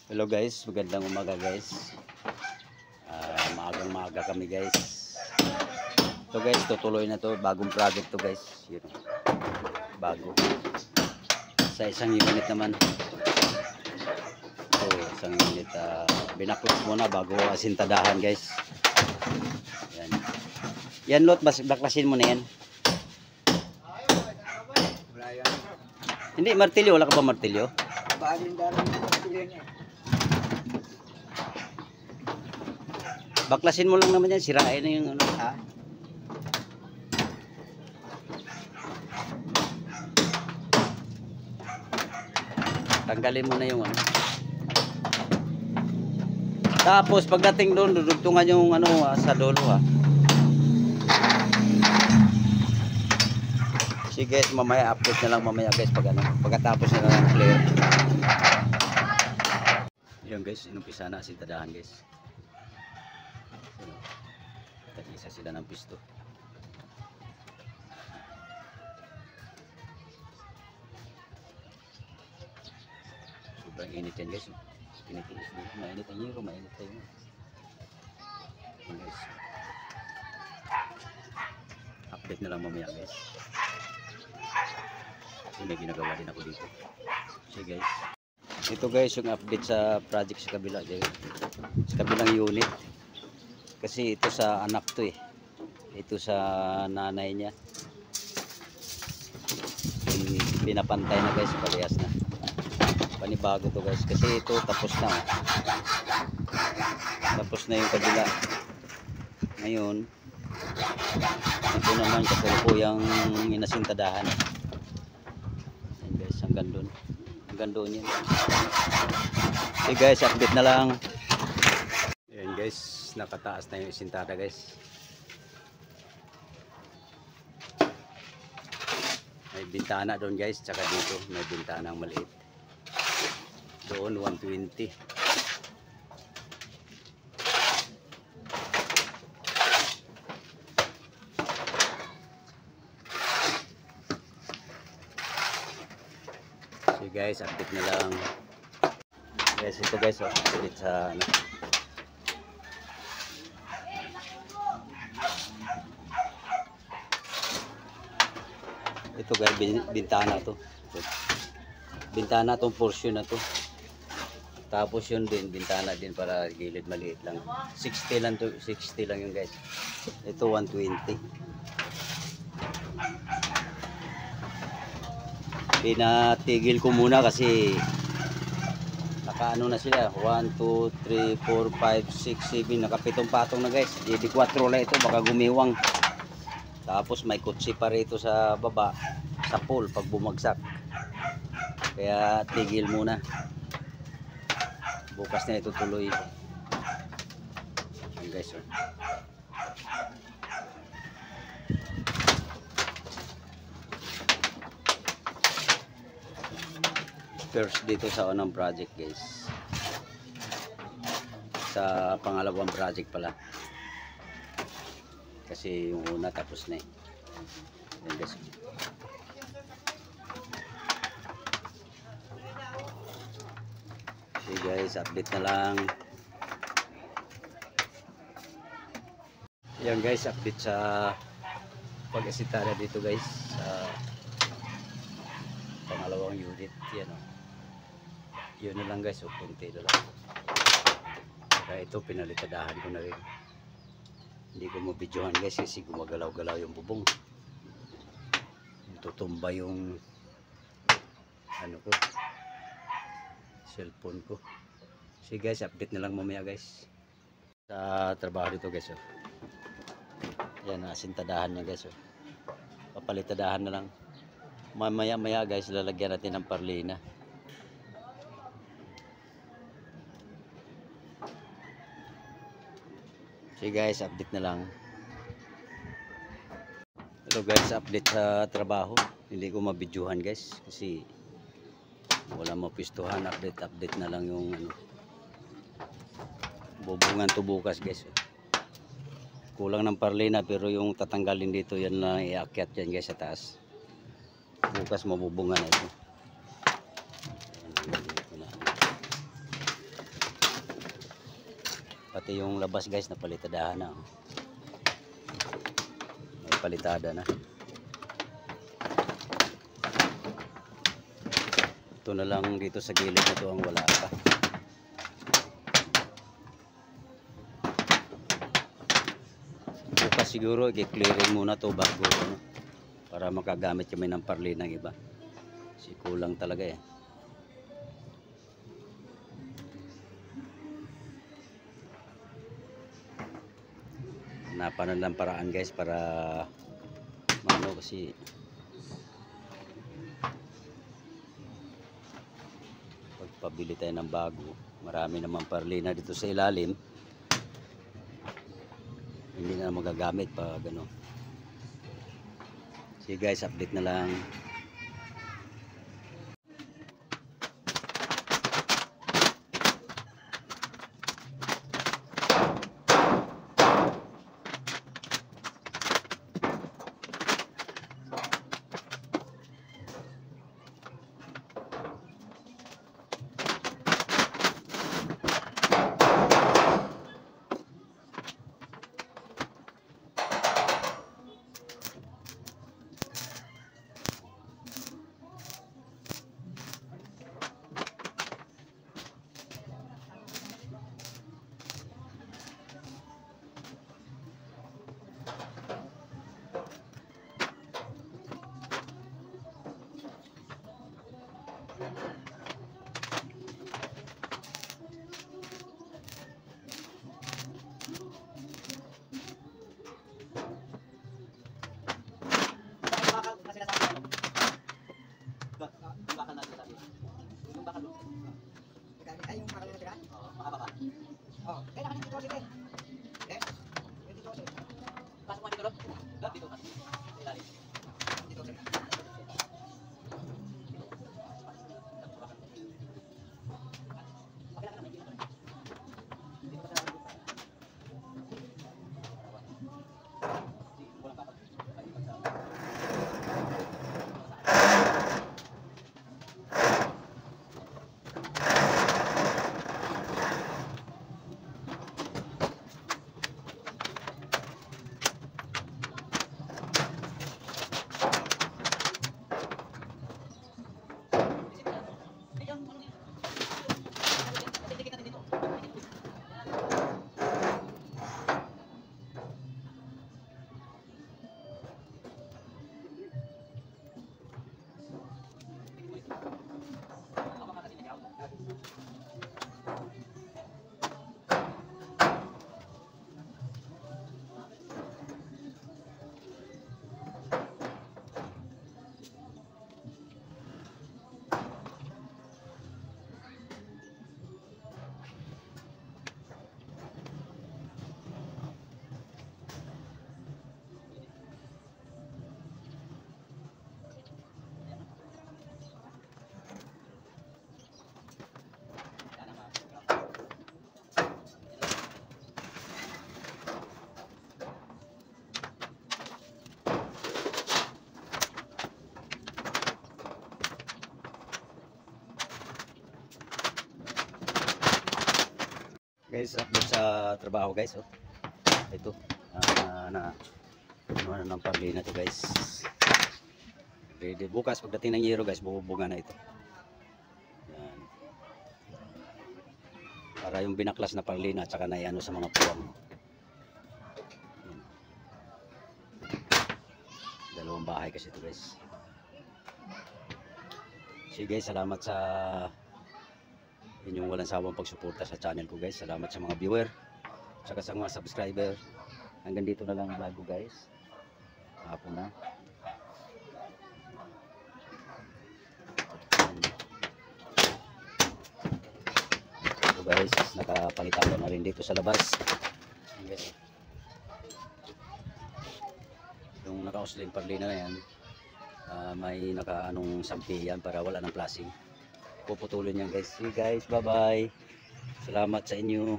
Hello guys, magandang umaga guys. Maagang-maaga kami guys. So guys, tutuloy na to, bagong project to guys. Yun, bago. Sa isang unit naman. So, isang unit binaklas muna bago asintadahan guys. Yan. Yan lot, baklasin mo na yan. Hindi, martilyo. Wala ka ba martilyo? Baklasin mo lang naman yan. Sirain na yung ano. Ha? Tanggalin mo na yung ano. Tapos pagdating doon, dudugtungan yung ano sa dulo ha. Sige guys, mamaya upload na lang mamaya guys pag ano, pagkatapos na lang clear. Yan guys, inumpisa na asintadahan guys. Tag-isa sila ng pisto. Sobrang init yan guys. Pinitiis dito. Mainit ang hero, mainit tayo. Yan guys. Update na lang mamaya guys. May ginagawa din ako dito. Sige guys. Ito guys yung update sa project sa kabila. Sa kabilang unit. Kasi ito sa anak to eh. Ito sa nanay niya. Pinapantay na guys, parehas na. Panibago to guys. Kasi ito tapos na. Tapos na yung kabila. Ngayon, ito naman kasalukuyang inasintadahan. Ayan guys, hanggang doon. Hanggang doon yan. Okay guys, update na lang. Ayan guys. Nakataas na yung isintada guys. May bintana doon guys, tsaka dito may bintana maliit. Doon 120. So guys, update na lang. Guys, ito guys, update sa ano. Ito guys, bintana to. Bintana tong portion na to. Tapos yun din, bintana din para gilid maliit lang. 60 lang to, 60 lang yung guys. Ito 120. Pinatigil ko muna kasi nakaano na sila. 1, 2, 3, 4, 5, 6, 7. Nakapitong patong na guys. 4 lang ito, baka gumiwang. Tapos may kutsi pa rito sa baba sa pole pag bumagsak. Kaya tigil muna. Bukas na ito tuloy. Ayan guys. First dito sa unang project guys. Sa pangalawang project pala. Kasi yung una tapos na eh. Yan guys. Okay guys, update na lang. Yan guys, update sa pag-asitada dito guys. Sa pangalawang unit. Yan o. Yun na lang guys, kunti na lang. Kaya ito pinalitadahan ko na rin. Hindi ko mabidyohan guys kasi gumagalaw-galaw yung bubong. Tutumba yung ano ko, cellphone ko. So guys, update na lang mamaya guys. Sa trabaho dito guys. Oh. Yan, asintadahan niya guys. Oh. Papalitadahan na lang. Mamaya guys, lalagyan natin ng parlina. So guys, update na lang. Hello guys, update sa trabaho. Hindi ko mabidyuhan guys kasi wala mapistuhan. Update na lang yung ano. Bubungan to bukas guys. Kulang ng parlina pero yung tatanggalin dito yan lang iakyat yan guys sa taas. Bukas mabubungan na ito. Pati yung labas guys napalitadahan na. May palitada na. Ito na lang dito sa gilid na to ang wala pa. Bukas siguro i-clearing muna to bago ano, para makagamit kami ng parli ng iba. Kasi kulang talaga eh. Hanapan na lang paraan guys para ano kasi pagpabili tayo ng bago, marami naman parli na dito sa ilalim, hindi na magagamit pag ano. Sige guys, update na lang. Ay, yung bakal na tira? Oo, mahaba ba? Oo. Kaya nakanin dito kasi eh. Dito kasi. Pasok mo dito ron? Dito kasi. Ilalim. Dito kasi. Guys, update sa trabaho guys. Oh. Ito na ano ng parli na to guys. Ready bukas pagdating ng yero guys, bubunga na ito. Yan. Para yung binaklas na parli na tsaka na ano sa mga puwang. Yan. Dalawang bahay kasi ito guys. Sige guys, salamat sa inyong walang sawang pagsuporta sa channel ko guys. Salamat sa mga viewer saka sa mga subscriber. Hanggang dito na lang ang vlog ko guys. Hapon na. So guys, nakapalitan na rin dito sa labas. Guys. Yung naka-usling parli na yan, may naka-anong sampi yan para wala ng plasing. Puputulin yan guys. See guys, bye bye. Salamat sa inyo.